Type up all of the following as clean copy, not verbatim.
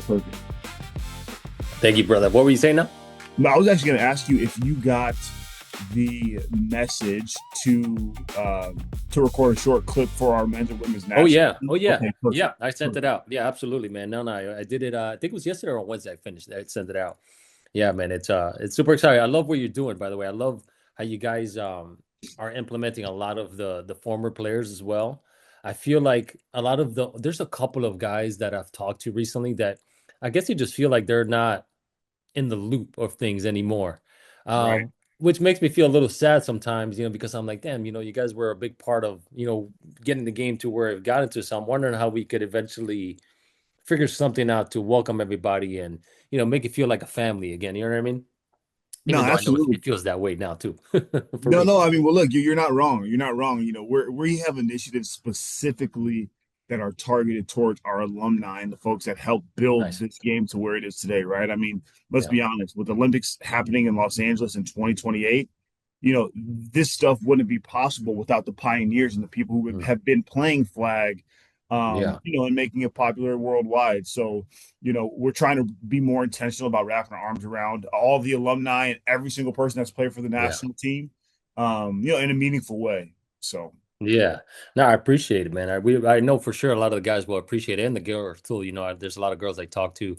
perfect. Thank you, brother. What were you saying now? No, I was actually going to ask you if you got the message to record a short clip for our men's and women's Oh national yeah. team. Oh yeah. Okay, Yeah. perfect. I sent it Perfect. out. Yeah, absolutely, man. No, no, I did it. I think it was yesterday or Wednesday. I finished. I sent it out. Yeah, man. It's super exciting. I love what you're doing, by the way. I love how you guys are implementing a lot of the former players as well. I feel like a lot of there's a couple of guys that I've talked to recently that I guess you just feel like they're not in the loop of things anymore. Right. Which makes me feel a little sad sometimes, because I'm like, damn, you guys were a big part of, getting the game to where it got into. So I'm wondering how we could eventually figure something out to welcome everybody and, make it feel like a family again. You know what I mean? No, Even though I know absolutely. it feels that way now too, for No, me. no. I mean, well, look, you're not wrong. You're not wrong. We have initiatives specifically that are targeted towards our alumni and the folks that helped build Nice. this game to where it is today, right? I mean, let's Yeah. be honest, with the Olympics happening in Los Angeles in 2028, this stuff wouldn't be possible without the pioneers and the people who Mm. have been playing flag, Yeah. and making it popular worldwide. So, we're trying to be more intentional about wrapping our arms around all the alumni and every single person that's played for the Yeah. national team, in a meaningful way. So, Yeah, no, I appreciate it, man. I know for sure a lot of the guys will appreciate it, and the girls too. There's a lot of girls I talk to,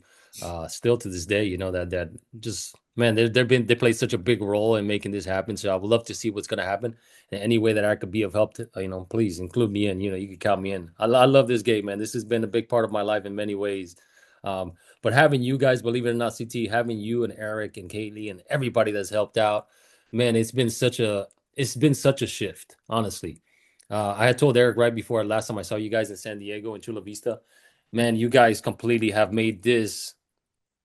still to this day. That just man, they play such a big role in making this happen. So I would love to see what's gonna happen in any way that I could be of help. To, please include me in. You can count me in. I love this game, man. This has been a big part of my life in many ways. Um, but having you guys, believe it or not, CT, having you and Eric and Kaylee and everybody that's helped out, man, it's been such a shift, honestly. I had told Eric right before last time I saw you guys in San Diego in Chula Vista, man, you guys completely have made this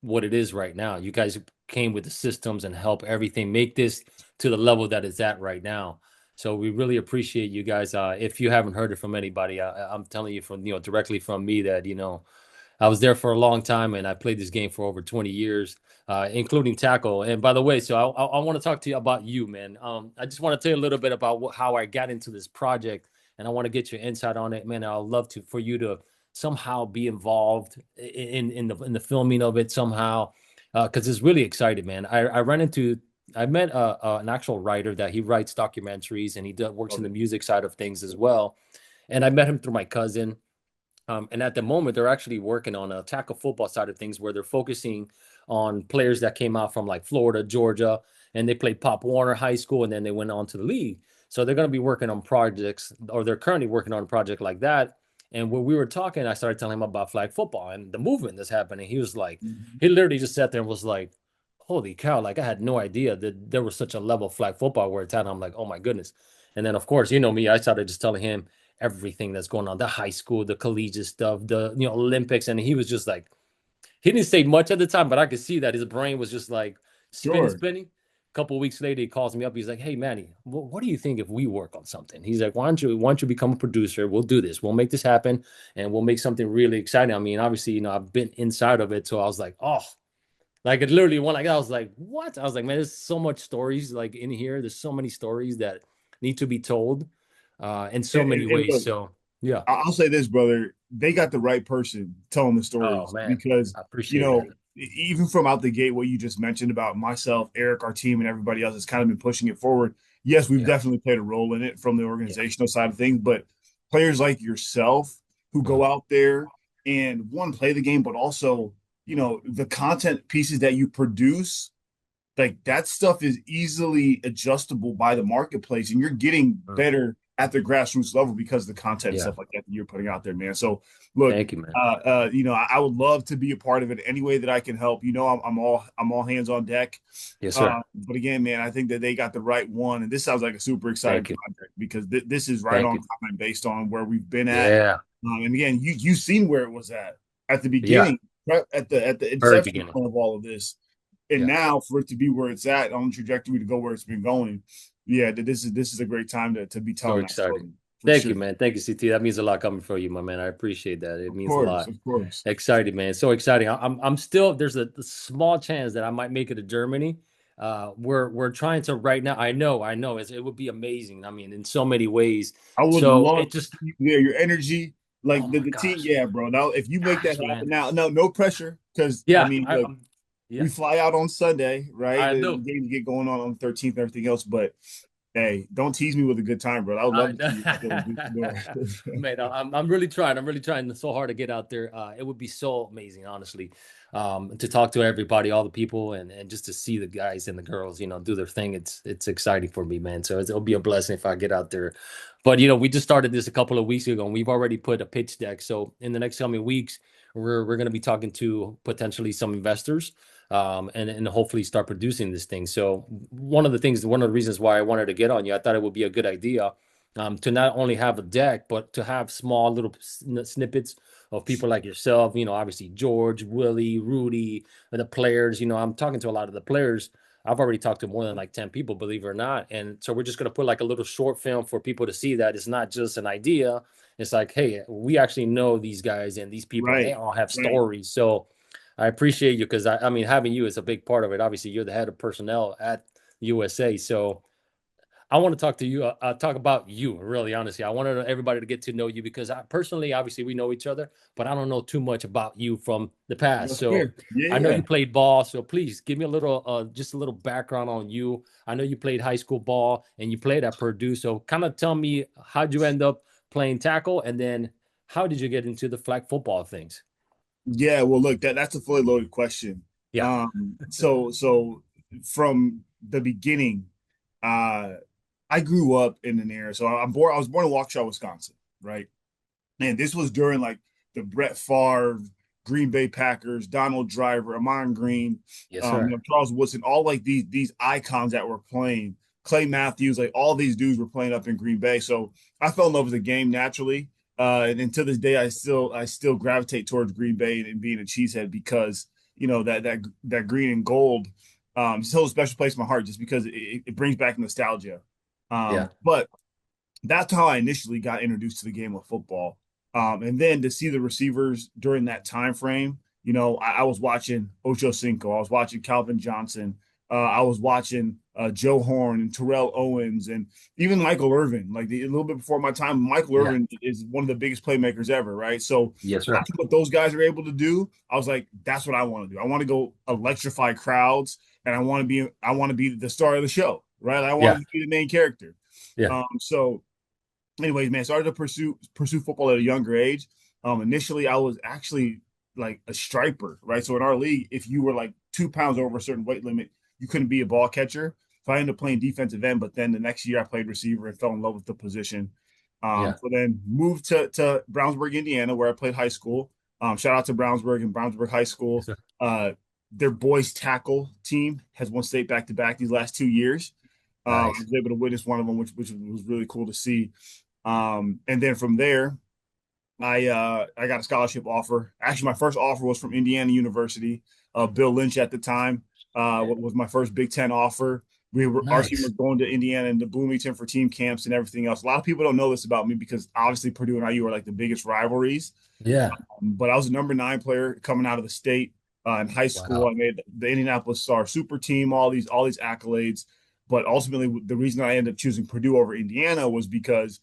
what it is right now. You guys came with the systems and help everything make this to the level that it's at right now. So we really appreciate you guys. If you haven't heard it from anybody, I'm telling you from directly from me that I was there for a long time and I played this game for over 20 years, including tackle. And by the way, so I want to talk to you about you, man. I just want to tell you a little bit about how I got into this project, and I want to get your insight on it, man. I'd love for you to somehow be involved in the filming of it somehow, because it's really exciting, man. I met an actual writer that he writes documentaries and works in the music side of things as well. And I met him through my cousin. And at the moment, they're actually working on a tackle football side of things where they're focusing on players that came out from like Florida, Georgia, and they played Pop Warner High School and then they went on to the league. So they're going to be working on projects, or they're currently working on a project like that. And when we were talking, I started telling him about flag football and the movement that's happening. He was like, mhm. he literally just sat there and was like, holy cow, like I had no idea that there was such a level of flag football where it's at. I'm like, oh my goodness. And then, of course, you know me, I started just telling him everything that's going on, the high school, the collegiate stuff, the Olympics. And he was just like, he didn't say much at the time, but I could see that his brain was just like spinning, Sure. spinning. A couple of weeks later, he calls me up. He's like, "Hey, Manny, what do you think if we work on something?" He's like, "Why don't you become a producer? We'll do this. We'll make this happen, and we'll make something really exciting." I mean, obviously, I've been inside of it, so I was like, "Oh." Like it literally went like I was like, what? I was like, man, there's so much stories like in here. There's so many stories that need to be told, in so many And ways. look, So yeah. I'll say this, brother. They got the right person telling the Oh stories man, because, I appreciate that. even from out the gate, what you just mentioned about myself, Eric, our team, and everybody else has kind of been pushing it forward. Yes, we've Yeah. definitely played a role in it from the Yeah. organizational side of things, but players like yourself who go Mhm. out there and one, play the game, but also, the content pieces that you produce, like that stuff is easily adjustable by the marketplace, and you're getting Mhm. better at the grassroots level because of the content and Yeah. stuff like that you're putting out there, man. So look, Thank you, man. I would love to be a part of it any way that I can help. I'm all hands on deck. Yes, sir. But again, man, I think that they got the right one, and this sounds like a super exciting Thank you. project because this is right Thank on you. time based on where we've been at. Yeah. And again, you seen where it was at the Yeah. beginning, right at the Very inception beginning. point of all of this, and Yeah. now for it to be where it's at on the trajectory to go where it's been going, yeah, this is a great time to be So telling that exciting. story for Thank sure. you, man. Thank you, CT. That means a lot coming from you, my man. I appreciate that. It Of means a course, lot. of course. Excited, man. So exciting. I'm still there's a small chance that I might make it to Germany. We're trying to right now. I know it would be amazing. I mean, in so many ways. I would So love it just yeah, your energy. Like Oh my the team, gosh. yeah, bro. Now, if you make that Gosh, happen man. now, no pressure, because I Yeah, mean, look, yeah, we fly out on Sunday, right? I The know. games get going on the 13th and everything else, but hey, don't tease me with a good time, bro. I would love I to know. see you still do door. Man, I'm really trying. I'm really trying so hard to get out there. It would be so amazing, honestly, to talk to everybody, all the people, and just to see the guys and the girls, do their thing. It's exciting for me, man. So it'll be a blessing if I get out there. But we just started this a couple of weeks ago, and we've already put a pitch deck. So in the next coming weeks, we're going to be talking to potentially some investors, and hopefully start producing this thing. So one of the reasons why I wanted to get on you, I thought it would be a good idea, to not only have a deck, but to have small little snippets of people like yourself, obviously George, Willie, Rudy, and the players. I'm talking to a lot of the players. I've already talked to more than like 10 people, believe it or not. And so we're just going to put like a little short film for people to see that it's not just an idea. It's like, hey, we actually know these guys and these people, and they Right, all have right. stories. So I appreciate you because I mean, having you is a big part of it. Obviously, you're the head of personnel at USA. So I want to talk to you, talk about you, really, honestly. I wanted everybody to get to know you because I personally, obviously, we know each other, but I don't know too much about you from the past. That's So fair. Yeah, I know yeah. you played ball. So please give me a little, just a little background on you. I know you played high school ball and you played at Purdue. So kind of tell me, how'd you end up playing tackle? And then how did you get into the flag football things? Yeah, well, look, that's a fully loaded question. Yeah. So from the beginning, uh, I grew up in an era. So I was born in Waukesha, Wisconsin, right? And this was during like the Brett Favre, Green Bay Packers, Donald Driver, Amon Green, Yes, sir. Charles Woodson, all like these icons that were playing. Clay Matthews, like all these dudes were playing up in Green Bay. So I fell in love with the game naturally. And to this day, I still gravitate towards Green Bay and being a cheesehead because that green and gold just holds a special place in my heart just because it brings back nostalgia. Yeah. But that's how I initially got introduced to the game of football. And then to see the receivers during that time frame, I was watching Ocho Cinco, I was watching Calvin Johnson, I was watching Joe Horn and Terrell Owens, and even Michael Irvin. Like a little bit before my time, Michael Yeah. Irvin is one of the biggest playmakers ever, right? So Yes, sir. watching what those guys are able to do, I was like, that's what I want to do. I want to go electrify crowds, and I want to be the star of the show, right? I want Yeah. to be the main character. Yeah. So anyways, man, started to pursue football at a younger age. Initially, I was actually like a striper, right? So in our league, if you were like 2 pounds over a certain weight limit, you couldn't be a ball catcher. So I ended up playing defensive end, but then the next year I played receiver and fell in love with the position. Yeah. So then moved to Brownsburg, Indiana, where I played high school. Shout out to Brownsburg and Brownsburg High Yes, School. sir. Their boys tackle team has won state back to back these last 2 years. I Nice. was able to witness one of them, which was really cool to see. And then from there, I got a scholarship offer. Actually, my first offer was from Indiana University. Bill Lynch at the time was my first Big Ten offer. Our team was Nice. going to Indiana and to Bloomington for team camps and everything else. A lot of people don't know this about me because obviously Purdue and IU are like the biggest rivalries. Yeah. But I was a number 9 player coming out of the state in high school. Wow. I made the Indianapolis Star Super Team, all these accolades. But ultimately, the reason I ended up choosing Purdue over Indiana was because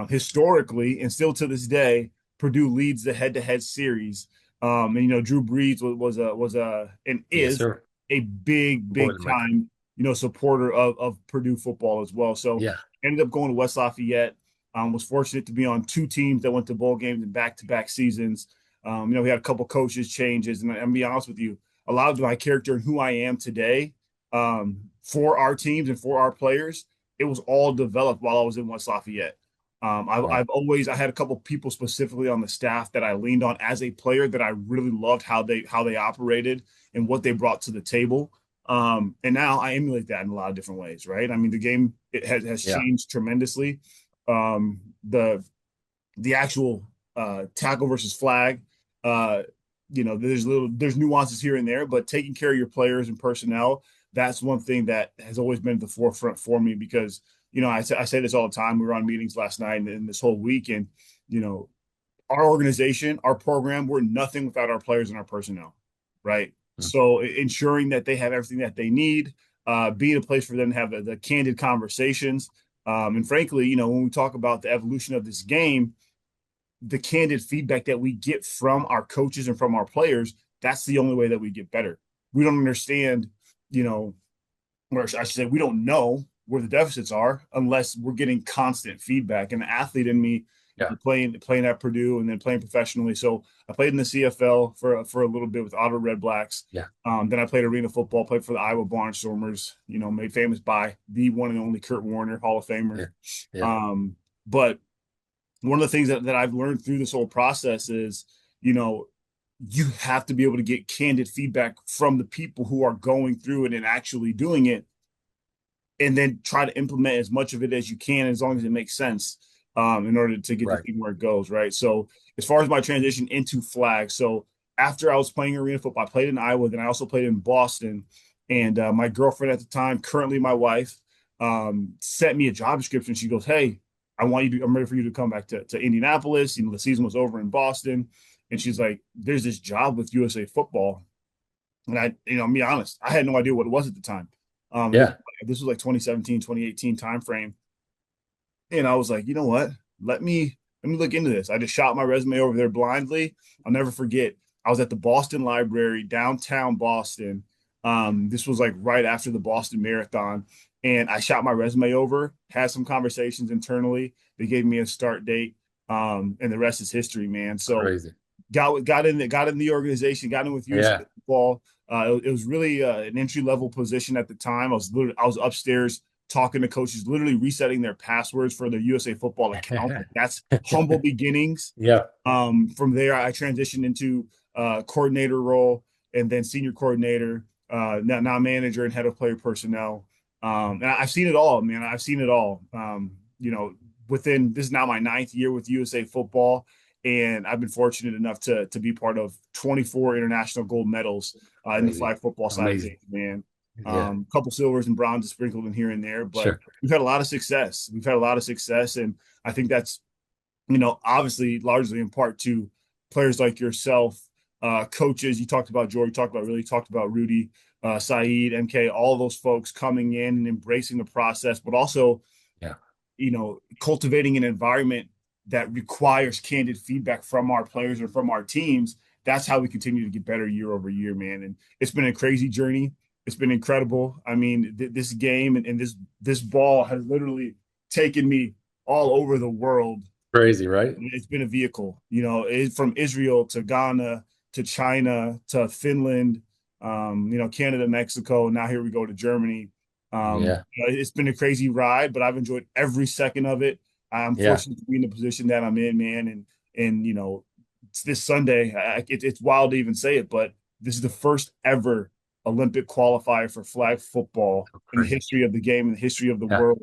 historically and still to this day, Purdue leads the head-to-head series. And Drew Brees was a and Yes, is sir. a big Boilermaker. time supporter of Purdue football as well. So Yeah. ended up going to West Lafayette. Was fortunate to be on 2 teams that went to bowl games in back-to-back seasons. We had a couple coaches changes, and I'm be honest with you, a lot of my character and who I am today, for our teams and for our players, it was all developed while I was in West Lafayette. Right. I had a couple people specifically on the staff that I leaned on as a player that I really loved how they operated and what they brought to the table. And now I emulate that in a lot of different ways, right? I mean, the game it has Yeah. changed tremendously. The actual tackle versus flag, uh, there's nuances here and there, but taking care of your players and personnel, that's one thing that has always been at the forefront for me because I say this all the time. We were on meetings last night and this whole week, and you know, our organization, our program, we're nothing without our players and our personnel, right? Mm. So ensuring that they have everything that they need, being a place for them to have the candid conversations, and frankly, when we talk about the evolution of this game, the candid feedback that we get from our coaches and from our players, that's the only way that we get better. We don't understand, you know, or I should say, we don't know where the deficits are unless we're getting constant feedback. And the athlete in me, Yeah. playing at Purdue and then playing professionally. So I played in the CFL for a little bit with Ottawa Red Blacks. Yeah. Then I played arena football, played for the Iowa Barnstormers, made famous by the one and only Kurt Warner, Hall of Famer. Yeah. Yeah. But one of the things that I've learned through this whole process is, you know, you have to be able to get candid feedback from the people who are going through it and actually doing it, and then try to implement as much of it as you can, as long as it makes sense, in order to get the Right. thing where it goes, right? So as far as my transition into flag, so after I was playing arena football, I played in Iowa, then I also played in Boston, and my girlfriend at the time, currently my wife, sent me a job description. She goes, "Hey, I'm ready for you to come back to Indianapolis. The season was over in Boston." And she's like, "There's this job with USA Football." And I'll be honest, I had no idea what it was at the time. This, Yeah. this was like 2017, 2018 timeframe. And I was like, you know what? Let me look into this. I just shot my resume over there blindly. I'll never forget. I was at the Boston Library, downtown Boston. This was like right after the Boston Marathon. And I shot my resume over, had some conversations internally. They gave me a start date. And the rest is history, man. So Crazy. got in the organization, got in with USA Yeah. Football. It was really an entry level position at the time. I was upstairs talking to coaches, literally resetting their passwords for their USA Football account. Like, that's humble beginnings. Yeah. From there, I transitioned into coordinator role, and then senior coordinator, now manager and head of player personnel. And I've seen it all, man. I've seen it all. Within this is now my ninth year with USA Football, and I've been fortunate enough to be part of 24 international gold medals in the Crazy. flag football side of Amazing. things, man. Yeah. A couple silvers and bronzes sprinkled in here and there, but Sure. we've had a lot of success. We've had a lot of success, and I think that's obviously largely in part to players like yourself, coaches. You talked about George, you talked about Rudy, Saeed, MK, all those folks coming in and embracing the process, but also, Yeah. cultivating an environment that requires candid feedback from our players or from our teams. That's how we continue to get better year over year, man. And it's been a crazy journey. It's been incredible. I mean, this game and this ball has literally taken me all over the world. Crazy, right? It's been a vehicle, from Israel to Ghana to China to Finland, Canada, Mexico. Now here we go to Germany. Yeah. It's been a crazy ride, but I've enjoyed every second of it. I'm Yeah. fortunate to be in the position that I'm in, man. And it's this Sunday. It's wild to even say it, but this is the first ever Olympic qualifier for flag football in the Crazy. history of the game, in the history of the Yeah. world.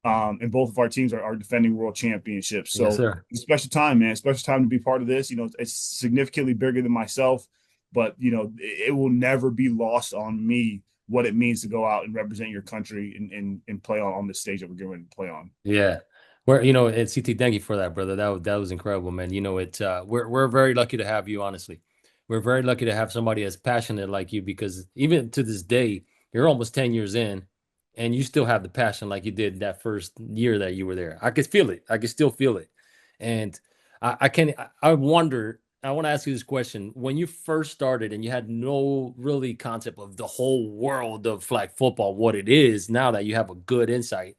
And both of our teams are defending world championships. Yes, So sir. it's a special time, man. Special time to be part of this. It's significantly bigger than myself, but it will never be lost on me what it means to go out and represent your country and play on this stage that we're going to play on. Yeah. And CT, thank you for that, brother. That was incredible, man. We're very lucky to have you, honestly. We're very lucky to have somebody as passionate like you, because even to this day, you're almost 10 years in and you still have the passion like you did that first year that you were there. I could feel it. I could still feel it. And I wonder, I want to ask you this question. When you first started and you had no really concept of the whole world of flag football, what it is, now that you have a good insight,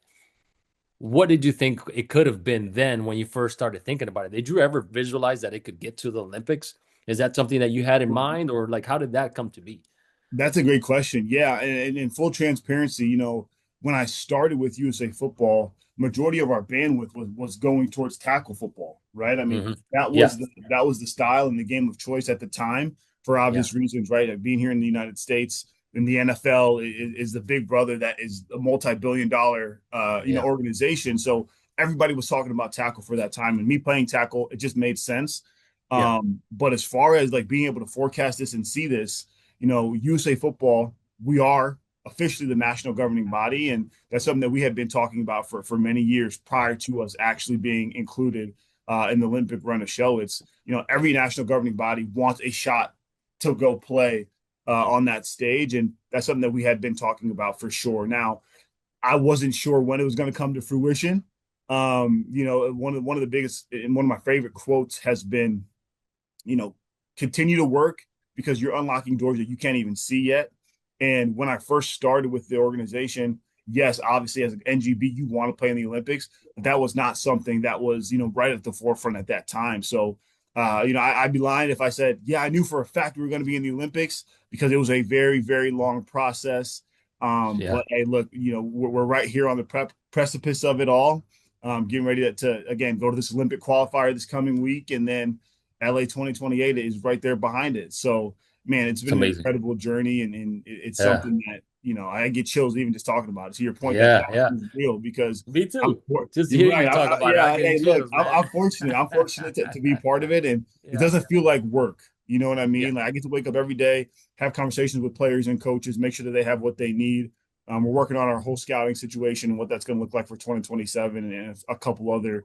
what did you think it could have been then when you first started thinking about it? Did you ever visualize that it could get to the Olympics? Is that something that you had in mind, or like how did that come to be? That's a great question. Yeah, and in full transparency, when I started with USA Football, majority of our bandwidth was going towards tackle football, right? I mean, Hmm. that Yeah, was the style and the game of choice at the time for yeah, obvious reasons, right? Like being here in the United States, in the NFL is the big brother that is a multi-billion-dollar yeah, organization. So everybody was talking about tackle for that time, and me playing tackle, it just made sense. yeah, But as far as like being able to forecast this and see this, USA Football, we are officially the national governing body, and that's something that we had been talking about for many years prior to us actually being included in the Olympic run of show. It's every national governing body wants a shot to go play on that stage, and that's something that we had been talking about for sure. Now, I wasn't sure when it was going to come to fruition. One of the biggest and one of my favorite quotes has been, you know, continue to work because you're unlocking doors that you can't even see yet. And when I first started with the organization, yes, obviously as an NGB, you want to play in the Olympics, but that was not something that was, right at the forefront at that time. So, I'd be lying if I said, yeah, I knew for a fact we were going to be in the Olympics because it was a very, very long process. Yeah, But hey, look, we're right here on the precipice of it all. Getting ready to again go to this Olympic qualifier this coming week, and then LA 2028 is right there behind it. So, man, it's it's been an amazing. incredible journey, and it's Yeah, something that, I get chills even just talking about it. To your point, that yeah, yeah. passion is real because Me I'm, too. Just you're hear right. you talk about it, I Yeah, get hey, look, chills, man. I'm fortunate. I'm fortunate to be part of it, and it Yeah, doesn't feel like work. You know what I yeah. mean? Like I get to wake up every day, have conversations with players and coaches, make sure that they have what they need. We're working on our whole scouting situation and what that's going to look like for 2027, and a couple other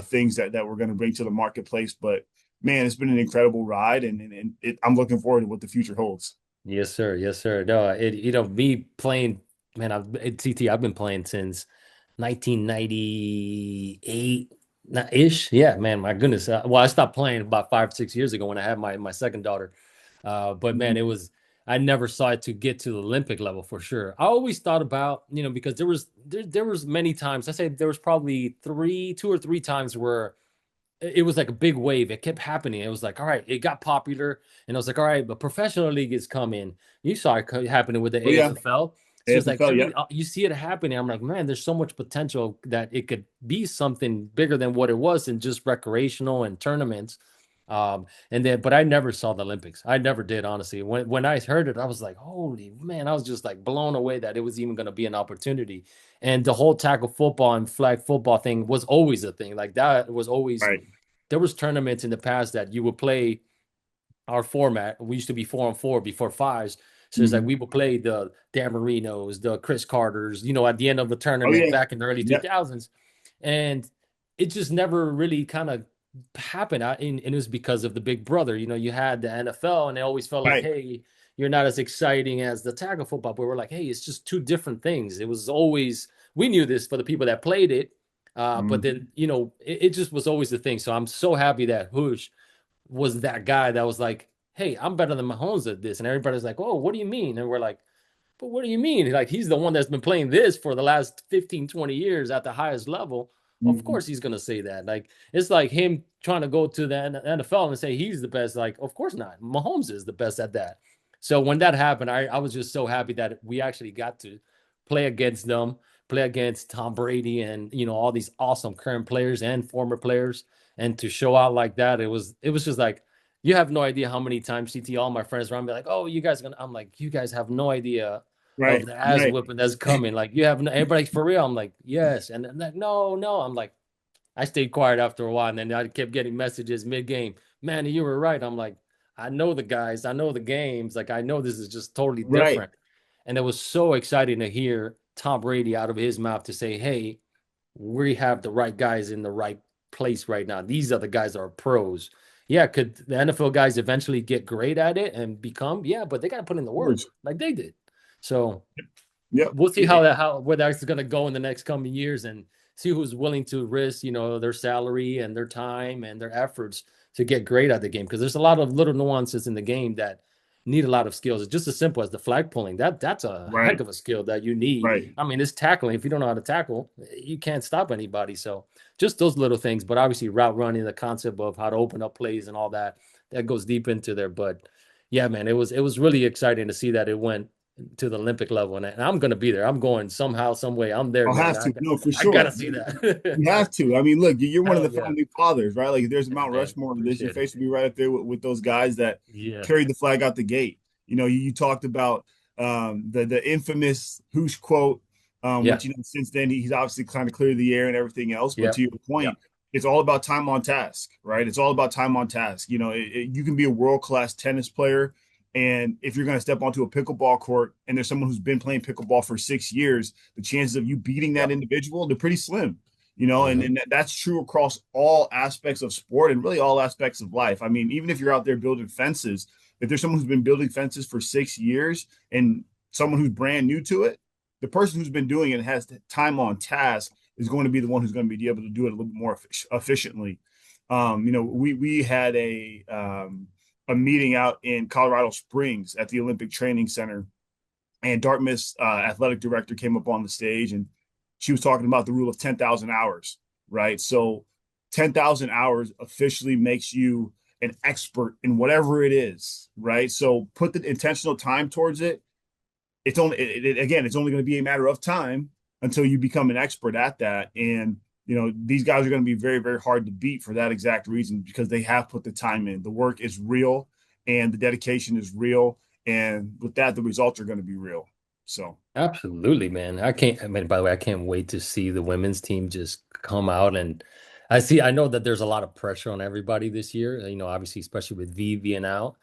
things that we're going to bring to the marketplace. But man, it's been an incredible ride, and I'm looking forward to what the future holds. Yes, sir. Yes, sir. No, me playing, man, at TT, I've been playing since 1998 ish. Yeah, man, my goodness. Well, I stopped playing about 5, 6 years ago when I had my second daughter. But man, Mhm. I never saw it to get to the Olympic level for sure. I always thought about, because there was many times, I say there was probably 2 or 3 times where it was like a big wave. It kept happening. It was like, all right, it got popular, and I was like, all right, but professional league is coming. You saw it happening with the Oh yeah, AFFL. So it's like AFFL. Yep. you see it happening. I'm like, man, there's so much potential that it could be something bigger than what it was in just recreational and tournaments. But I never saw the Olympics. I never did, honestly. When I heard it, I was like, holy man, I was just like blown away that it was even going to be an opportunity. And the whole tackle football and flag football thing was always a thing. Like that was always Right. there was tournaments in the past that you would play our format. We used to be 4-on-4 before fives. So it's like Mhm. we would play the Dan Marinos, the Chris Carters, at the end of the Oh tournament yeah. back in the early Yep. 2000s. And it just never really kind of happened. And it was because of the big brother. You had the NFL and they always felt like, Right. hey, you're not as exciting as the tackle football. But we're like, hey, it's just two different things. It was always, we knew this for the people that played it. But Mhm. then, it just was always the thing. So I'm so happy that Hoosh was that guy that was like, hey, I'm better than Mahomes at this. And everybody's like, oh, what do you mean? And we're like, but what do you mean? Like, he's the one that's been playing this for the last 15, 20 years at the highest level. Of Mhm. course, he's going to say that. Like, it's like him trying to go to the NFL and say he's the best. Like, of course not. Mahomes is the best at that. So when that happened, I was just so happy that we actually got to play against them, play against Tom Brady and, all these awesome current players and former players. And to show out like that, it was just like, you have no idea how many times CT, all my friends around me like, oh, you guys gonna, I'm like, you guys have no idea of Right. the ass Right. whipping that's coming. Like you have everybody for real. I'm like, yes. And then like, no, no. I'm like, I stayed quiet after a while, and then I kept getting messages mid-game. Manny, you were right. I'm like, I know the guys, I know the games. Like I know this is just totally Right. different. And it was so exciting to hear Tom Brady out of his mouth to say, hey, we have the right guys in the right place right now. These are the guys that are pros. Yeah, could the NFL guys eventually get great at it and become? Yeah, but they got to put in the Of course. work like they did. So Yep. we'll see how where that's going to go in the next coming years and see who's willing to risk their salary and their time and their efforts to get great at the game because there's a lot of little nuances in the game that need a lot of skills. It's just as simple as the flag pulling. That's a heck Right. of a skill that you need. Right. I mean, it's tackling. If you don't know how to tackle, you can't stop anybody. So just those little things, but obviously route running, the concept of how to open up plays and all that goes deep into there. But yeah, man, it was really exciting to see that it went to the Olympic level, and I'm going to be there. I'm going somehow, some way. I'm there, I'll man. have I to. No, for I gotta sure. see You that. have to. I mean, look, you're one of Hell the yeah, founding fathers, right? Like, if there's a hey, Mount man. Rushmore of this, your Appreciate it. face would be right up there with those guys that Yeah, carried the flag out the gate. You talked about the infamous Hoosh quote, yeah, which since then he's obviously kind of cleared the air and everything else. But yep, to your yep, point, it's all about time on task, right? It's all about time on task. You can be a world class tennis player, and if you're going to step onto a pickleball court and there's someone who's been playing pickleball for 6 years, the chances of you beating that yep. individual, they're pretty slim. And, Hmm. and that's true across all aspects of sport and really all aspects of life. I mean, even if you're out there building fences, if there's someone who's been building fences for 6 years and someone who's brand new to it, the person who's been doing it has time on task is going to be the one who's going to be able to do it a little bit more efficiently. We had a meeting out in Colorado Springs at the Olympic Training Center, and Dartmouth's athletic director came up on the stage, and she was talking about the rule of 10,000 hours, right? So 10,000 hours officially makes you an expert in whatever it is, right? So put the intentional time towards it. It's only again, it's only going to be a matter of time until you become an expert at that. And these guys are going to be very, very hard to beat for that exact reason, because they have put the time in. The work is real and the dedication is real. And with that, the results are going to be real. So Absolutely, man. I mean, by the way, I can't wait to see the women's team just come out. And I know that there's a lot of pressure on everybody this year, obviously, especially with V being out.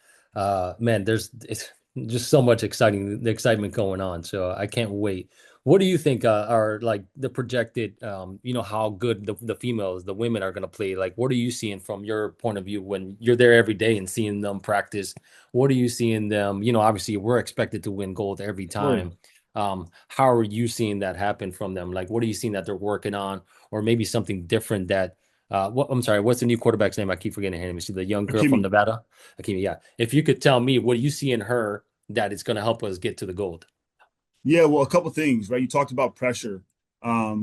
Man, it's just so much excitement going on. So I can't wait. What do you think are like the projected, how good the females, the women are going to play? Like, what are you seeing from your point of view when you're there every day and seeing them practice? What are you seeing them? Obviously, we're expected to win gold every sure. time. How are you seeing that happen from them? Like, what are you seeing that they're working on, or maybe something different that I'm sorry, what's the new quarterback's name? I keep forgetting her name. You see the young girl from Akimi. Nevada? Akimi, yeah. If you could tell me what do you see in her that is going to help us get to the gold? Yeah, well, a couple things, right? You talked about pressure.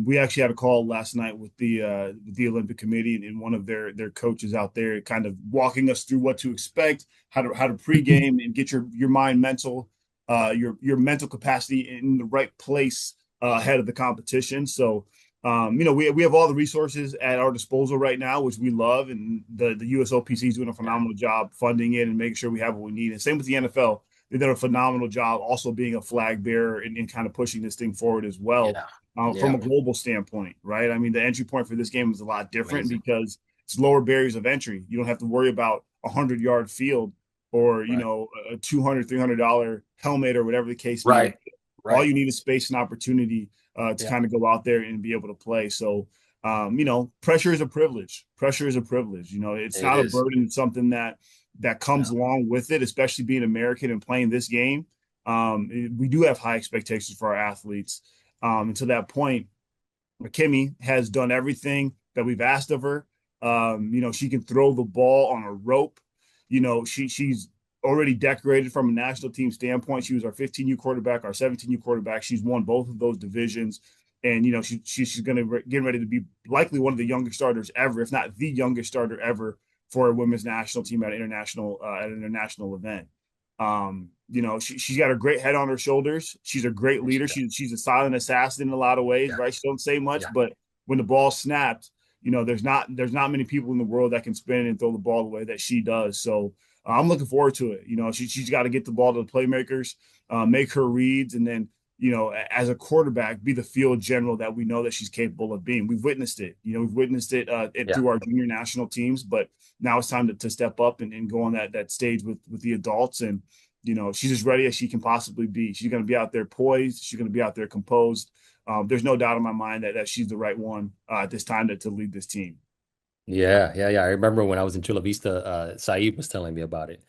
We actually had a call last night with the Olympic Committee, and one of their coaches out there, kind of walking us through what to expect, how to pregame, and get your mind mental, your mental capacity in the right place ahead of the competition. So, we have all the resources at our disposal right now, which we love, and the USOPC is doing a Yeah, phenomenal job funding it and making sure we have what we need. And same with the NFL. They've done a phenomenal job also being a flag bearer and kind of pushing this thing forward as well, yeah, from yeah. a global standpoint, right? I mean, the entry point for this game is a lot different Amazing. because it's lower barriers of entry. You don't have to worry about a 100-yard field or, Right, a $200, $300 helmet or whatever the case may be. right, All right. you need is space and opportunity to Yeah, kind of go out there and be able to play. So, pressure is a privilege. Pressure is a privilege. It's it not a is. burden. It's something that comes Yeah, along with it, especially being American and playing this game. We do have high expectations for our athletes. And to that point, Kimmy has done everything that we've asked of her. She can throw the ball on a rope. She's already decorated from a national team standpoint. She was our 15U quarterback, our 17U quarterback. She's won both of those divisions. And she's going to get ready to be likely one of the youngest starters ever, if not the youngest starter ever, for a women's national team at an international event. She's got a great head on her shoulders. She's a great yes, leader. yeah, She's a silent assassin in a lot of ways, yeah, right? She don't say much, yeah. but when the ball snapped, there's not many people in the world that can spin and throw the ball the way that she does. So I'm looking forward to it. She's got to get the ball to the playmakers, make her reads, and then as a quarterback, be the field general that we know that she's capable of being. We've witnessed it. We've witnessed it Yeah. through our junior national teams, but now it's time to step up and go on that stage with the adults. And she's as ready as she can possibly be. She's going to be out there poised. She's going to be out there composed. There's no doubt in my mind that she's the right one at this time to lead this team. Yeah, yeah, yeah. I remember when I was in Chula Vista, Saeed was telling me about it.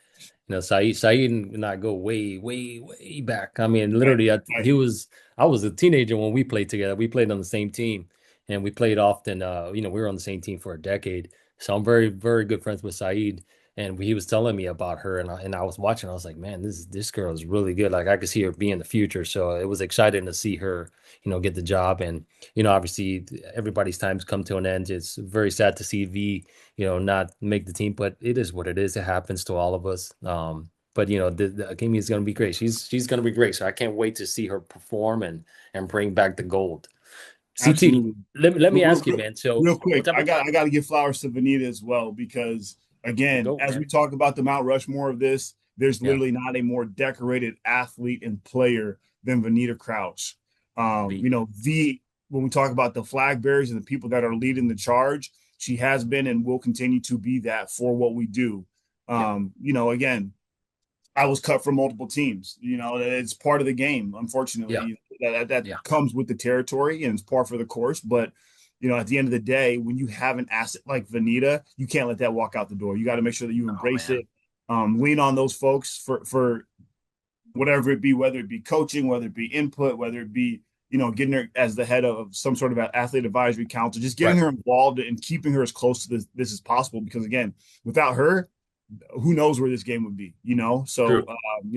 Saeed and I go way, way, way back. I mean, Right, literally, right. I was a teenager when we played together. We played on the same team, and we played often. We were on the same team for a decade. So I'm very, very good friends with Saeed, and he was telling me about her, and I was watching. I was like, man, this girl is really good. Like I could see her being the future. So it was exciting to see her, get the job. And obviously, everybody's times come to an end. It's very sad to see V not make the team, but it is what it is. It happens to all of us. But the Akemi is going to be great. She's going to be great. So I can't wait to see her perform and bring back the gold. CT, Absolutely. let me Real, ask you, real, man. So real what quick, type of I got to give flowers to Vanita as well because again, go, as we man? talk about the Mount Rushmore of this, there's Yeah, literally not a more decorated athlete and player than Vanita Crouch. V. V when we talk about the flag bearers and the people that are leading the charge, she has been and will continue to be that for what we do. Yeah, Again, I was cut from multiple teams. It's part of the game. yeah, Unfortunately, that yeah. comes with the territory and it's par for the course. But at the end of the day, when you have an asset like Vanita, you can't let that walk out the door. You got to make sure that you Oh embrace man. it. Lean on those folks for whatever it be, whether it be coaching, whether it be input, whether it be getting her as the head of some sort of athlete advisory council, just getting Right. her involved and keeping her as close to this as possible. Because again, without her, who knows where this game would be. True. So,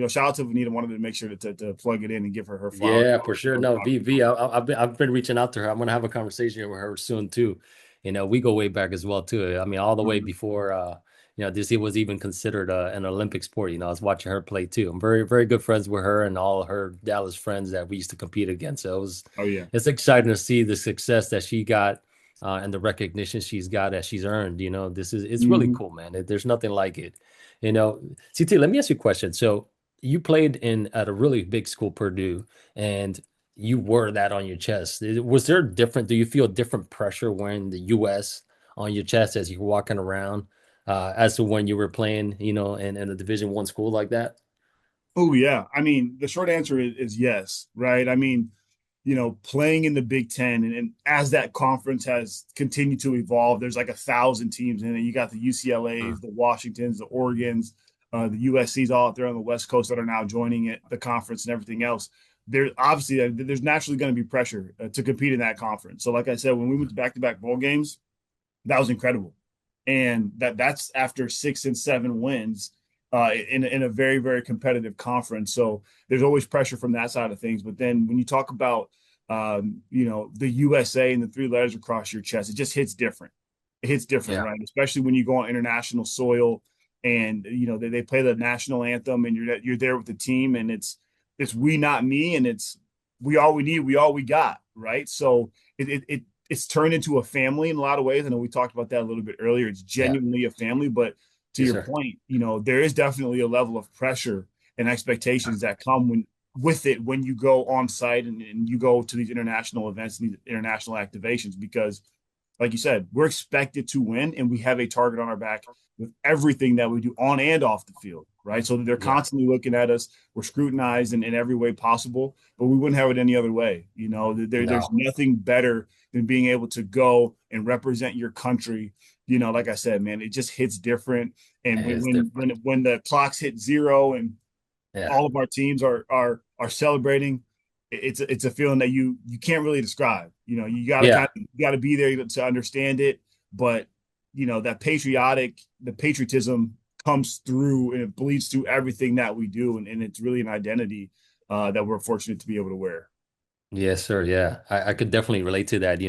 shout out to Vanita. Wanted to make sure to plug it in and give her flowers. Yeah, for sure. No, I've been reaching out to her. I'm gonna have a conversation with her soon too. We go way back as well too. I mean, all the way before this was even considered an Olympic sport. I was watching her play too. I'm very, very good friends with her and all her Dallas friends that we used to compete against. So Oh yeah. it's exciting to see the success that she got and the recognition she's got that she's earned. It's really Hmm. cool, man. There's nothing like it. You know, CT, let me ask you a question. So you played in at a really big school, Purdue, and you wore that on your chest. Was there different? Do you feel different pressure wearing the U.S. on your chest as you're walking around, as to when you were playing, in a Division I school like that? Oh yeah. I mean, the short answer is yes, right? I mean, playing in the Big Ten and as that conference has continued to evolve, there's like 1,000 teams in it. You got the Mm. UCLA's, the Washingtons, the Oregons, the USC's all out there on the West Coast that are now joining the conference and everything else. There's naturally going to be pressure to compete in that conference. So, like I said, when we went to back-to-back bowl games, that was incredible, and that's after 6 and 7 wins in a very very competitive conference. So there's always pressure from that side of things. But then when you talk about the USA and the three letters across your chest, it just hits different. It hits different, Yeah, right? Especially when you go on international soil and they play the national anthem and you're there with the team and it's we not me and it's we all we need, we all we got, right? So it's turned into a family in a lot of ways. I know we talked about that a little bit earlier. It's yeah, genuinely a family, but to yes, your sir. point, there is definitely a level of pressure and expectations that come with it when you go on site and you go to these international events and these international activations because like you said, we're expected to win and we have a target on our back with everything that we do on and off the field, right? So they're Yeah, constantly looking at us. We're scrutinized in every way possible, but we wouldn't have it any other way. There's no, nothing better than being able to go and represent your country. Like I said, man, it just hits different. And it when is when different. when the clocks hit zero and Yeah, all of our teams are celebrating. It's a feeling that you can't really describe. You got to yeah. you got to be there to understand it, but the patriotism comes through and it bleeds through everything that we do, and it's really an identity that we're fortunate to be able to wear. Yes, sir. Yeah, I could definitely relate to that.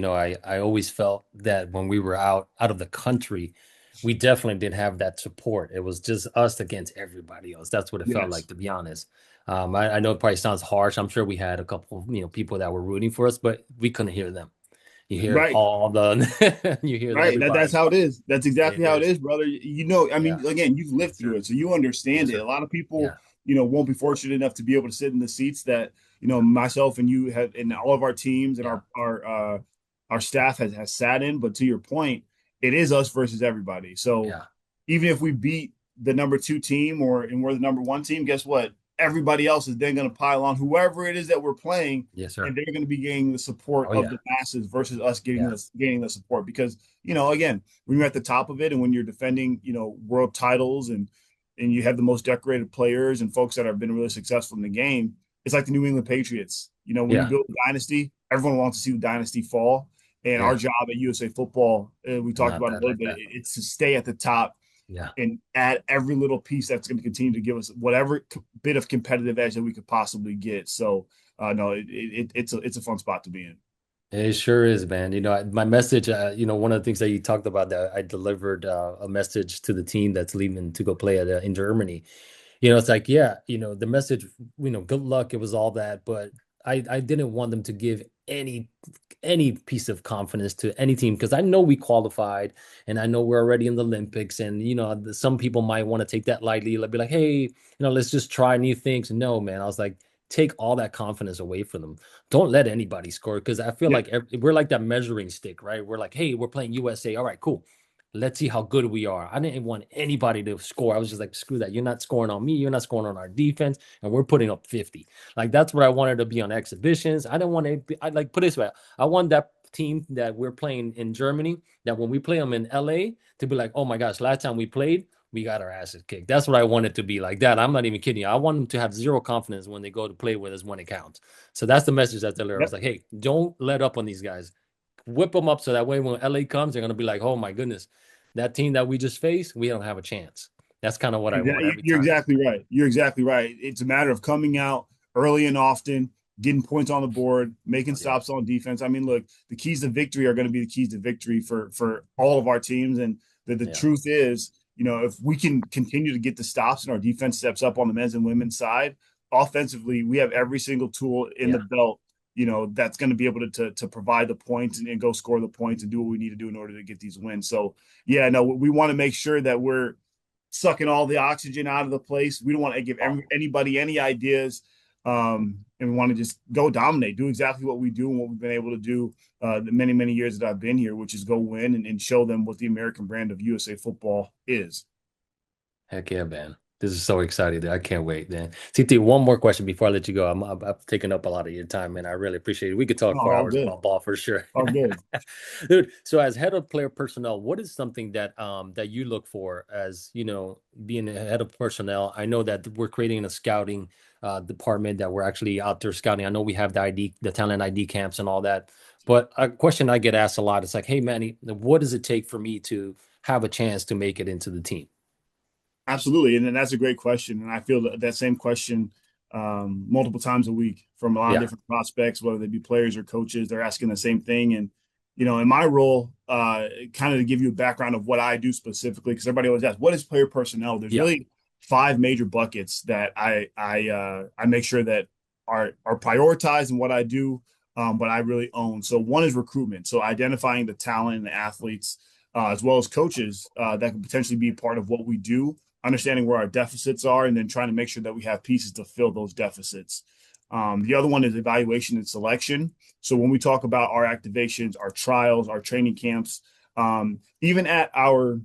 I always felt that when we were out of the country, we definitely didn't have that support. It was just us against everybody else. That's what it felt like, Yes, to be honest. I know it probably sounds harsh. I'm sure we had a couple, people that were rooting for us, but we couldn't hear them. You hear right. all the, you hear Right. That's everybody. how it is. That's exactly It how it is. is, brother. I Yeah. mean, again, you've lived Yes, through sir. it, so you Yes, understand it. A sir. lot of people, Yeah. won't be fortunate enough to be able to sit in the seats that, myself and you have, and all of our teams and Yeah. our staff has sat in. But to your point, it is us versus everybody. So Yeah. even if we beat the number two team and we're the number one team, guess what? Everybody else is then going to pile on whoever it is that we're playing, Yes, and sir. they're going to be getting the support Oh, of yeah. the masses versus us getting Yeah. the support. Because again, when you're at the top of it and when you're defending, world titles and you have the most decorated players and folks that have been really successful in the game, it's like the New England Patriots. When you Yeah. build a dynasty, everyone wants to see the dynasty fall. And our Yeah. job at USA Football, we talked Not about it a that little like bit, that. it's to stay at the top Yeah. and add every little piece that's going to continue to give us whatever bit of competitive edge that we could possibly get. So, no, it's a fun spot to be in. It sure is, man. My message, one of the things that you talked about that I delivered a message to the team that's leaving to go play in Germany. It's like, yeah, the message, good luck. It was all that, but I didn't want them to give any piece of confidence to any team because I know we qualified and I know we're already in the Olympics. And, some people might want to take that lightly, like be like, hey, let's just try new things. No, man. I was like, take all that confidence away from them. Don't let anybody score because I feel Yeah, like we're like that measuring stick, right? We're like, hey, we're playing USA. All right, cool. Let's see how good we are. I didn't want anybody to score. I was just like, screw that. You're not scoring on me. You're not scoring on our defense. And we're putting up 50. Like, that's what I wanted to be on exhibitions. I didn't want to be, I like, put it this way. I want that team that we're playing in Germany, that when we play them in LA, to be like, oh my gosh, last time we played, we got our asses kicked. That's what I want it to be like that. I'm not even kidding you. I want them to have zero confidence when they go to play with us when it counts. So that's the message that they're. I was Yep. like, hey, don't let up on these guys. Whip them up so that way when LA comes, they're gonna be like, oh my goodness, that team that we just faced, we don't have a chance. That's kind of what I want every You're time. exactly right. You're exactly right. It's a matter of coming out early and often, getting points on the board, making Yeah, stops on defense. I mean, look, the keys to victory are going to be the keys to victory for all of our teams. And the yeah, truth is, if we can continue to get the stops and our defense steps up on the men's and women's side, offensively, we have every single tool in the yeah. belt, that's going to be able to provide the points and go score the points and do what we need to do in order to get these wins. So, yeah, no, we want to make sure that we're sucking all the oxygen out of the place. We don't want to give anybody any ideas. And we want to just go dominate, do exactly what we do and what we've been able to do the many, many years that I've been here, which is go win and show them what the American brand of USA football is. Heck yeah, man. This is so exciting. I can't wait, man. CT, one more question before I let you go. I'm taking up a lot of your time, man. I really appreciate it. We could talk Oh, for all hours good. about ball for sure. All good. Dude, so as head of player personnel, what is something that you look for as, being a head of personnel? I know that we're creating a scouting department that we're actually out there scouting. I know we have the talent ID camps and all that. But a question I get asked a lot is like, hey, Manny, what does it take for me to have a chance to make it into the team? Absolutely. And then that's a great question. And I feel that same question multiple times a week from a lot of Yeah. different prospects, whether they be players or coaches, they're asking the same thing. And, in my role, kind of to give you a background of what I do specifically, because everybody always asks, what is player personnel? There's Yeah. really five major buckets that I make sure that are prioritized in what I do, but I really own. So one is recruitment. So identifying the talent and the athletes, as well as coaches that could potentially be part of what we do, understanding where our deficits are, and then trying to make sure that we have pieces to fill those deficits. The other one is evaluation and selection. So when we talk about our activations, our trials, our training camps, even at our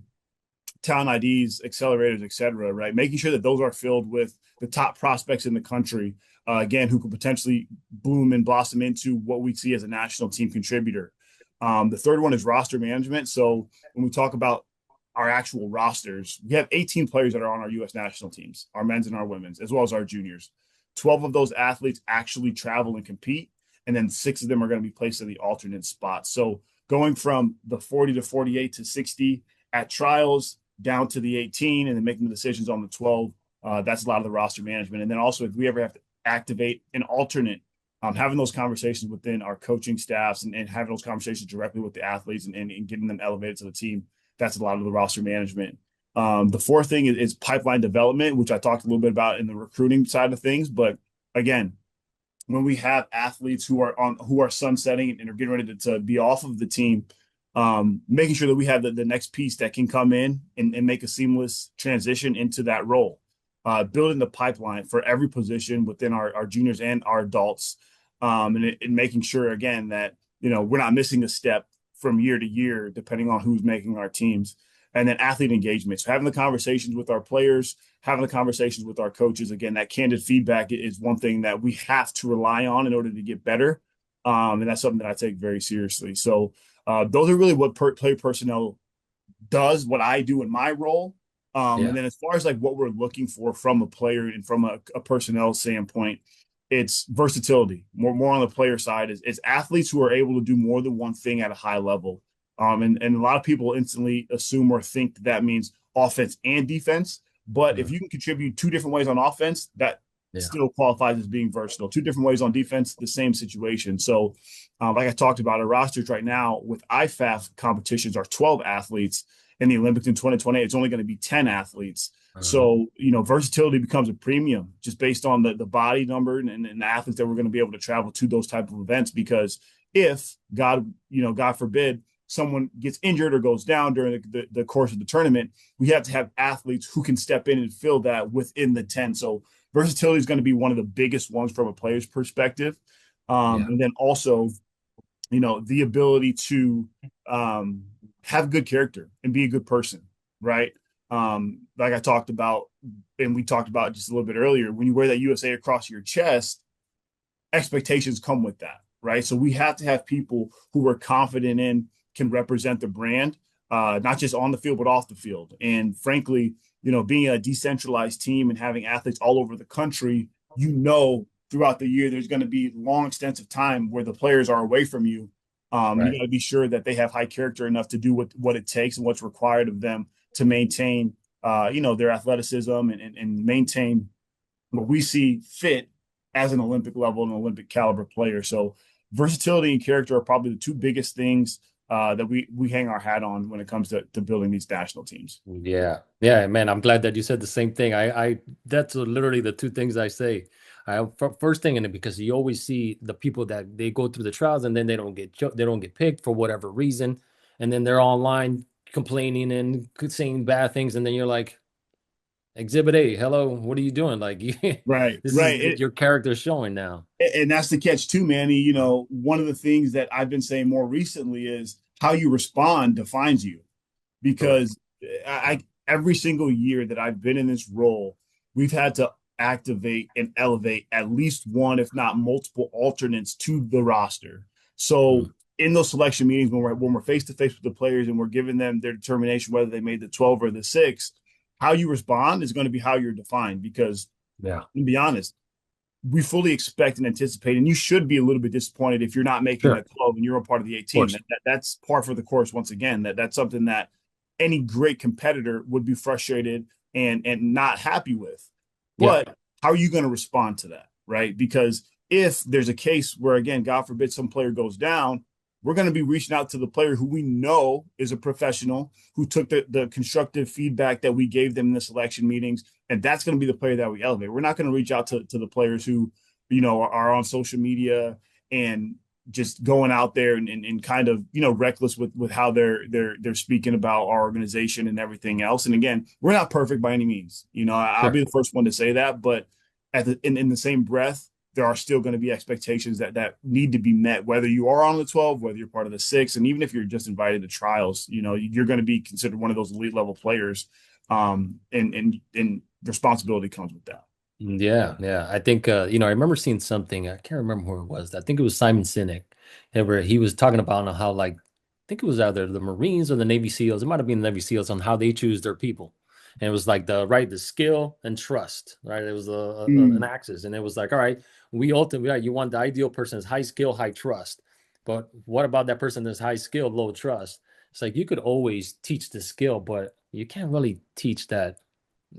talent IDs, accelerators, et cetera, right? Making sure that those are filled with the top prospects in the country, again, who could potentially bloom and blossom into what we see as a national team contributor. The third one is roster management. So when we talk about our actual rosters, we have 18 players that are on our U.S. national teams, our men's and our women's, as well as our juniors. 12 of those athletes actually travel and compete, and then 6 of them are going to be placed in the alternate spots. So going from the 40 to 48 to 60 at trials down to the 18 and then making the decisions on the 12, that's a lot of the roster management. And then also, if we ever have to activate an alternate, having those conversations within our coaching staffs and having those conversations directly with the athletes and getting them elevated to the team, that's a lot of the roster management. The fourth thing is pipeline development, which I talked a little bit about in the recruiting side of things. But again, when we have athletes who are sunsetting and are getting ready to be off of the team, making sure that we have the next piece that can come in and make a seamless transition into that role. Building the pipeline for every position within our juniors and our adults, and making sure again that we're not missing a step from year to year depending on who's making our teams. And then athlete engagement. So having the conversations with our players, having the conversations with our coaches. Again, that candid feedback is one thing that we have to rely on in order to get better. And that's something that I take very seriously. So those are really what play personnel does, what I do in my role. And Yeah. then as far as like what we're looking for from a player and from a personnel standpoint, it's versatility. More on the player side is athletes who are able to do more than one thing at a high level. And a lot of people instantly assume or think that means offense and defense. But if Mhm. you can contribute two different ways on offense, that Yeah. still qualifies as being versatile. Two different ways on defense, the same situation. So, like I talked about, our rosters right now with IFAF competitions are 12 athletes. In the Olympics in 2020, it's only going to be 10 athletes. Mhm. So, versatility becomes a premium just based on the body number and the athletes that we're going to be able to travel to those type of events. Because if God forbid, someone gets injured or goes down during the course of the tournament, we have to have athletes who can step in and fill that within the 10. So versatility is going to be one of the biggest ones from a player's perspective. Yeah. And then also, the ability to um, have good character and be a good person, right? Like I talked about, and we talked about just a little bit earlier, when you wear that USA across your chest, expectations come with that, right? So we have to have people who we're confident in can represent the brand. not just on the field, but off the field. And frankly, being a decentralized team and having athletes all over the country, throughout the year, there's going to be long extensive time where the players are away from you. You Right. got to be sure that they have high character enough to do what it takes and what's required of them to maintain, their athleticism and maintain what we see fit as an Olympic level and Olympic caliber player. So versatility and character are probably the two biggest things that we hang our hat on when it comes to building these national teams. Yeah. Yeah, man, I'm glad that you said the same thing. I that's literally the two things I say. First thing in it, because you always see the people that they go through the trials and then they don't get picked for whatever reason, and then they're online complaining and saying bad things, and then you're like, Exhibit A, hello, what are you doing? Like, Right, this is right. your character showing now. And that's the catch too, Manny. One of the things that I've been saying more recently is how you respond defines you. Correct. Because every single year that I've been in this role, we've had to activate and elevate at least one, if not multiple alternates to the roster. So Mm, in those selection meetings, when we're face to face with the players and we're giving them their determination whether they made the 12 or the six, how you respond is going to be how you're defined. Because yeah, to be honest, we fully expect and anticipate, and you should be a little bit disappointed if you're not making sure, of that 12 and you're a part of the 18. course. That's par for the course once again. That's something that any great competitor would be frustrated and not happy with. Yeah, But how are you going to respond to that, right? Because if there's a case where, again, God forbid, some player goes down, we're going to be reaching out to the player who we know is a professional, who took the constructive feedback that we gave them in the selection meetings, and that's going to be the player that we elevate. We're not going to reach out to the players who, are on social media and just going out there and kind of reckless with how they're speaking about our organization and everything else. And again, we're not perfect by any means. I'll sure. be the first one to say that, but in the same breath, there are still going to be expectations that need to be met, whether you are on the 12, whether you're part of the six, and even if you're just invited to trials, you're going to be considered one of those elite level players. And responsibility comes with that. Yeah, yeah. I think I remember seeing something. I can't remember who it was. I think it was Simon Sinek. And where he was talking about how like I think it was either the Marines or the Navy SEALs. It might have been the Navy SEALs on how they choose their people. And it was like the skill and trust, right? It was an Mm, axis. And it was like, all right, we ultimately right, you want the ideal person is high skill, high trust. But what about that person that's high skill, low trust? It's like you could always teach the skill, but you can't really teach that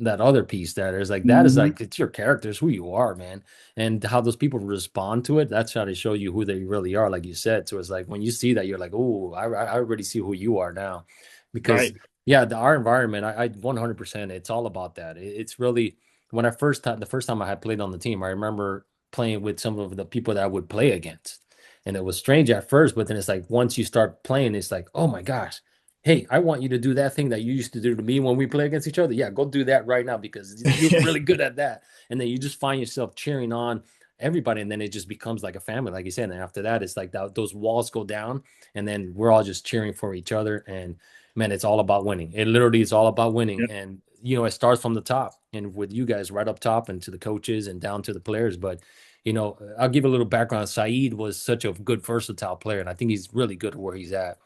other piece that is like that is mhm. like it's your character, it's who you are, man. And how those people respond to it, that's how they show you who they really are, like you said. So it's like when you see that, you're like, oh, I already see who you are now. Because Right. yeah, our environment, I 100%, it's all about that. It's really when the first time I had played on the team, I remember playing with some of the people that I would play against. And it was strange at first, but then it's like once you start playing, it's like, oh my gosh, hey, I want you to do that thing that you used to do to me when we play against each other. Yeah, go do that right now because you're really good at that. And then you just find yourself cheering on everybody. And then it just becomes like a family, like you said. And after that, it's like those walls go down and then we're all just cheering for each other. And man, it's all about winning. It literally is all about winning. Yeah. And, it starts from the top and with you guys right up top and to the coaches and down to the players. But, I'll give a little background. Saeed was such a good, versatile player. And I think he's really good where he's at.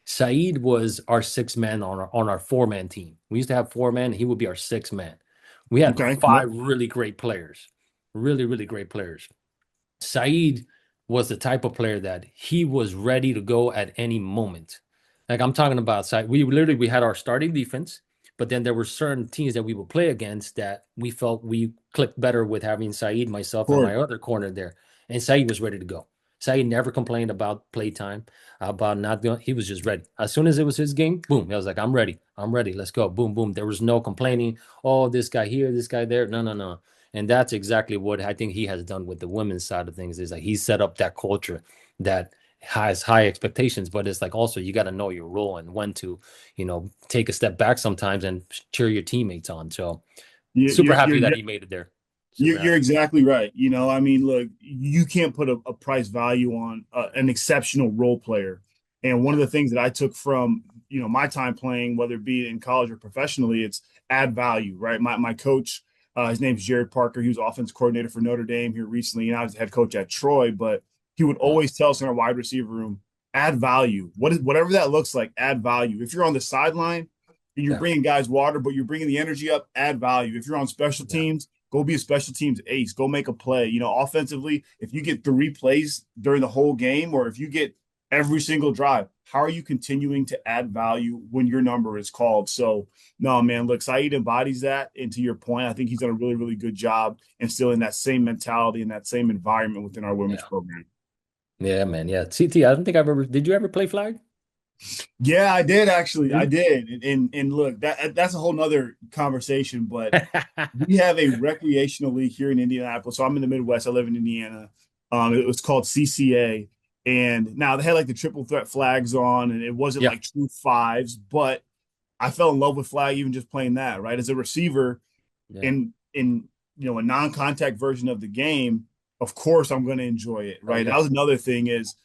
Saeed was our six man on our 4 man team. We used to have 4 men. He would be our 6 man. We had Okay. Yep. five really great players, really, really great players. Saeed was the type of player that he was ready to go at any moment. Like I'm talking about Saeed. We had our starting defense, but then there were certain teams that we would play against that we felt we clicked better with having Saeed, Of myself, and course. my other corner there. And Saeed was ready to go. Saeed never complained about playtime, about not doing. He was just ready. As soon as it was his game, boom. He was like, "I'm ready. I'm ready. Let's go." Boom, boom. There was no complaining. Oh, this guy here, this guy there. No, no, no. And that's exactly what I think he has done with the women's side of things is like he set up that culture that has high expectations, but it's like also you got to know your role and when to, take a step back sometimes and cheer your teammates on. So You, super you're happy you're that he made it there. Super you're happy. exactly right. I mean, look, you can't put a price value on an exceptional role player. And one of the things that I took from my time playing, whether it be in college or professionally, it's add value, right? My coach, his name's Jared Parker. He was offense coordinator for Notre Dame here recently, and I was the head coach at Troy. But he would Wow. always tell us in our wide receiver room, add value. Whatever that looks like, add value. If you're on the sideline and you're Yeah. bringing guys water, but you're bringing the energy up, add value. If you're on special Yeah. teams, go be a special teams ace. Go make a play. Offensively, if you get 3 plays during the whole game, or if you get every single drive, how are you continuing to add value when your number is called? So, no, man, look, Saeed embodies that. And to your point, I think he's done a really, really good job instilling that same mentality and that same environment within our women's Yeah. program. Yeah, man. Yeah. CT, I don't think I've ever, did you ever play flag? Yeah, I did actually. Did I you? did. And look, that's a whole nother conversation, but we have a recreational league here in Indianapolis. So I'm in the Midwest. I live in Indiana. It was called CCA. And now they had like the triple threat flags on, and it wasn't Yeah. like true fives, but I fell in love with flag even just playing that, right? As a receiver Yeah. in a non-contact version of the game, of course I'm going to enjoy it, Oh, right? That yeah. was another thing is,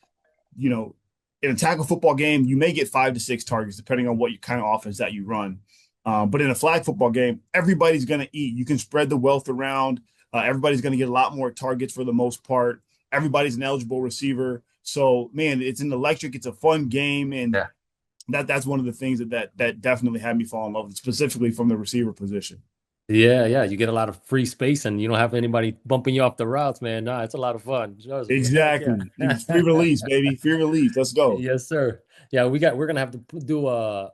you know, in a tackle football game, you may get 5 to 6 targets depending on what kind of offense that you run. But in a flag football game, everybody's going to eat. You can spread the wealth around. Everybody's going to get a lot more targets for the most part. Everybody's an eligible receiver. So, man, it's an electric. It's a fun game, and Yeah. that's one of the things that definitely had me fall in love with, specifically from the receiver position. Yeah, yeah. You get a lot of free space and you don't have anybody bumping you off the routes, man. Nah, it's a lot of fun. Trust me. Heck yeah. Exactly. It's free release, baby. Free release. Let's go. Yes, sir. Yeah, we're gonna have to do a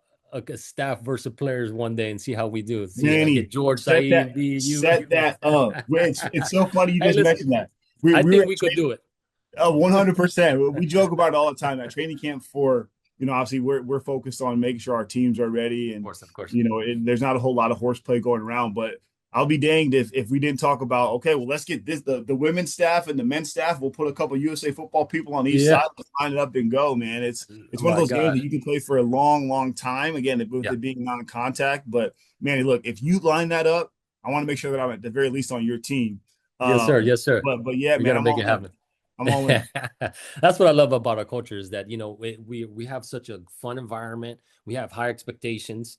staff versus players one day and see how we do. See if I Manny, get George Saeed, me, you. set that up. It's so funny you Hey, just listen, mentioned that. We I we were think at we could do it. 100%. We joke about it all the time at training camp for, obviously we're focused on making sure our teams are ready Of and, course, of course. there's not a whole lot of horseplay going around, but I'll be danged if we didn't talk about, okay, well, let's get the women's staff and the men's staff. We'll put a couple USA football people on each Yeah. side, let's line it up and go, man. It's one of My those games God. that you can play for a long, long time. Again, with Yeah. it being non-contact, but Manny, look, if you line that up, I want to make sure that I'm at the very least on your team. Yes, sir. Yes, sir. But yeah, We man, gotta I'm make it all in. happen. I'm all in. That's what I love about our culture is that, we have such a fun environment. We have high expectations.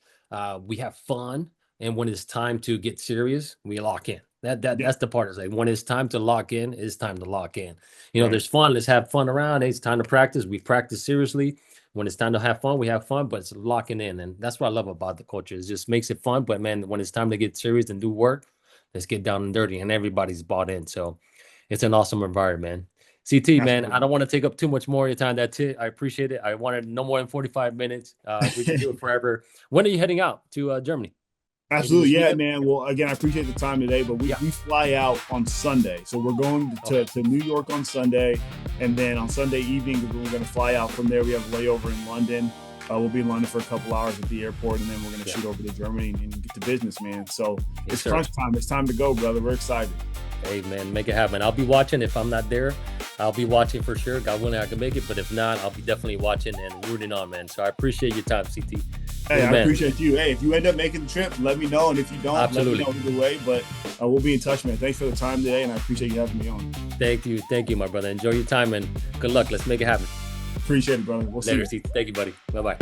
We have fun. And when it's time to get serious, we lock in. Yeah, That's the part. Is like when it's time to lock in, it's time to lock in. right. There's fun. Let's have fun around. Hey, it's time to practice. We practice seriously. When it's time to have fun, we have fun, but it's locking in. And that's what I love about the culture. It just makes it fun. But man, when it's time to get serious and do work, let's get down and dirty. And everybody's bought in. So it's an awesome environment, man. CT, man, I Absolutely. don't want to take up too much more of your time. That's it. I appreciate it. I wanted no more than 45 minutes. We could do it forever. When are you heading out to Germany? Maybe Absolutely. this Yeah, weekend? man. Well, again, I appreciate the time today, but we, Yeah. we fly out on Sunday. So we're going Okay. to New York on Sunday. And then on Sunday evening, we're going to fly out from there. We have a layover in London. We'll be in London for a couple hours at the airport, and then we're going to Yeah. shoot over to Germany and get to business, man. So Yes, it's sir. crunch time. It's time to go, brother. We're excited. Hey, man, make it happen. I'll be watching. If I'm not there, I'll be watching for sure. God willing, I can make it. But if not, I'll be definitely watching and rooting on, man. So I appreciate your time, CT. Hey, You're the I man. appreciate you. Hey, if you end up making the trip, let me know. And if you don't, Absolutely. let me know either way. But we'll be in touch, man. Thanks for the time today, and I appreciate you having me on. Thank you. Thank you, my brother. Enjoy your time and good luck. Let's make it happen. Appreciate it, brother. We'll see Later, you. CT. Thank you, buddy. Bye-bye.